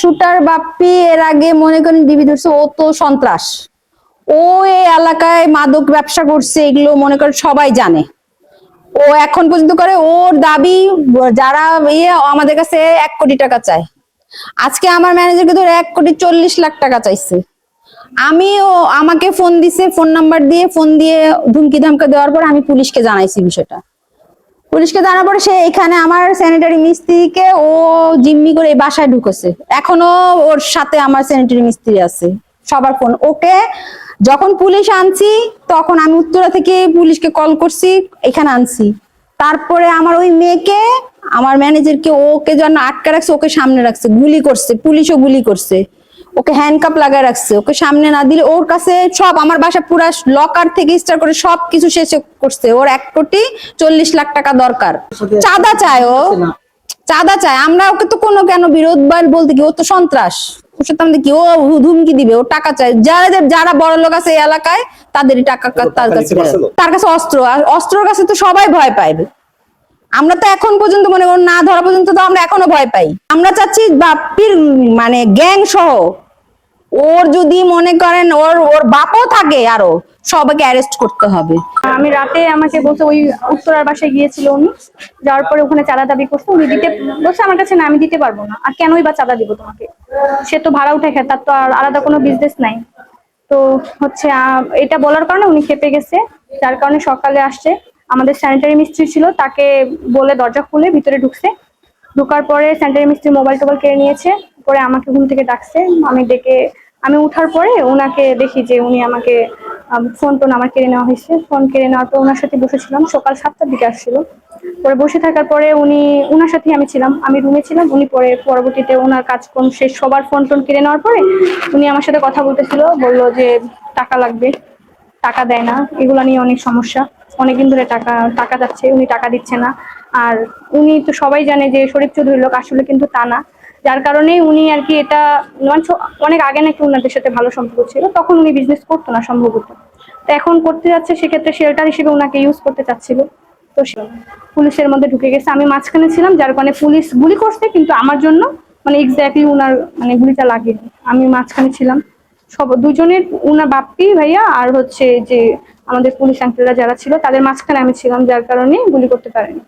Shooter Bappi এর আগে মনে করেন ডিবি ধরছে, ও তো সন্ত্রাস। ও এই এলাকায় মাদক ব্যবসা করছে, এগুলো মনে করেন সবাই জানে। ও এখন পর্যন্ত করে, ওর দাবি যারা আমাদের কাছে 1 কোটি টাকা চায়। আজকে আমার ম্যানেজারকে ধরে 1,40,00,000 টাকা চাইছে। আমিও, আমাকে ফোন দিছে, ফোন নাম্বার দিয়ে ফোন দিয়ে ধুমকি ধামকা দেওয়ার পর আমি পুলিশকে জানাইছি বিষয়টা। পুলিশকে জানার পরে সে এখানে আমার স্যানিটারি মিস্ত্রিকে ও জিম্মি করে এই বাসায় ঢুকেছে। এখনো ওর সাথে আমার স্যানিটারি মিস্ত্রি আছে, সবার ফোন। ওকে যখন পুলিশ আনছি তখন আমি উত্তরা থেকে পুলিশকে কল করছি, এখানে আনছি। তারপরে আমার ওই মেয়েকে, আমার ম্যানেজারকে, ওকে যেন আটকে রাখছে, ওকে সামনে রাখছে, গুলি করছে, পুলিশও গুলি করছে। ওকে হ্যান্ডকাপ লাগায় রাখছে, ওকে সামনে না দিলে ওর কাছে সব, আমার বাসা পুরা লকার থেকে স্টার্ট করে সবকিছু শেষ করছে। ওর 1,40,00,000 টাকা দরকার, চাঁদা চায়। ও চাঁদা চায়। আমরা ওকে তো কোনো কেন বিরোধ বলতে কি, ও তো সন্ত্রাস। ওর সাথে আমাদের কি, ও ধুমকি দিবে, ও টাকা চায়। যারা বড় লোক আছে এই এলাকায় তাদেরই টাকা তার কাছে অস্ত্র, আর অস্ত্রের কাছে তো সবাই ভয় পাইবে। আমরা তো এখন পর্যন্ত মনে করুন না ধরা পর্যন্ত তো আমরা এখনো ভয় পাই। আমরা চাচ্ছি বাপ্পির মানে গ্যাং সহ, ওর যদি মনে করেন ওর বাপও থাকে, আরো সবাইকে অ্যারেস্ট করতে হবে। আমি রাতে আমাকে বলছে, ওই উত্তরার বাসায় গিয়েছিল উনি, যাওয়ার পরে ওখানে চাঁদা দাবি করছে। উনি দিতে বলছে আমার কাছে, না আমি দিতে পারবো না। আর কেনই বা চাঁদা দিব তোমাকে? সে তো ভাড়া উঠে খায়, তার তো আর আলাদা কোনো বিজনেস নাই। তো হচ্ছে এটা বলার কারণে উনি খেপে গেছে, যার কারণে সকালে আসছে। আমাদের স্যানিটারি মিস্ত্রি ছিল, তাকে বলে দরজা খুলে ভিতরে ঢুকছে। ঢোকার পরে স্যানিটারি মিস্ত্রি মোবাইল টোবাইল কেড়ে নিয়েছে। পরে আমাকে ঘুম থেকে ডাকছে, আমি উঠার পরে ওনাকে দেখি যে উনি আমাকে ফোন টোন আমার কেড়ে নেওয়া হয়েছে। ফোন কেড়ে নেওয়ার পর ওনার সাথে বসেছিলাম, সকাল 7টার দিকে আসছিল। পরে বসে থাকার পরে ওনার সাথেই আমি ছিলাম, আমি রুমে ছিলাম। উনি পরবর্তীতে ওনার কাজকর্ম শেষ, সবার ফোন টোন কেড়ে নেওয়ার পরে উনি আমার সাথে কথা বলতেছিল, বললো যে টাকা লাগবে, টাকা দেয় না, এগুলো নিয়ে অনেক সমস্যা। অনেকদিন ধরে টাকা যাচ্ছে, উনি টাকা দিচ্ছে না। আর উনি তো সবাই জানে যে শরীফ চৌধুরীর লোক, আসলে কিন্তু তা না। যার কারণেই উনি আর কি এটা অনেক আগে নাকি ওনাদের সাথে ভালো সম্পর্ক ছিল, তখন উনি বিজনেস করতো না সম্ভবত। তো এখন করতে যাচ্ছে, সেক্ষেত্রে শেল্টার হিসেবে ওনাকে ইউজ করতে চাচ্ছিল। তো পুলিশের মধ্যে ঢুকে গেছে, আমি মাঝখানে ছিলাম, যার কারণে পুলিশ গুলি করছে, কিন্তু আমার জন্য মানে এক্স্যাক্টলি উনার মানে গুলিটা লাগেনি। আমি মাঝখানে ছিলাম, দুজনের, উনার বাপ্পি ভাইয়া আর হচ্ছে যে আমাদের পুলিশ আঙ্কেলরা যারা ছিল তাদের মাঝখানে আমি ছিলাম, যার কারণে গুলি করতে পারেনি।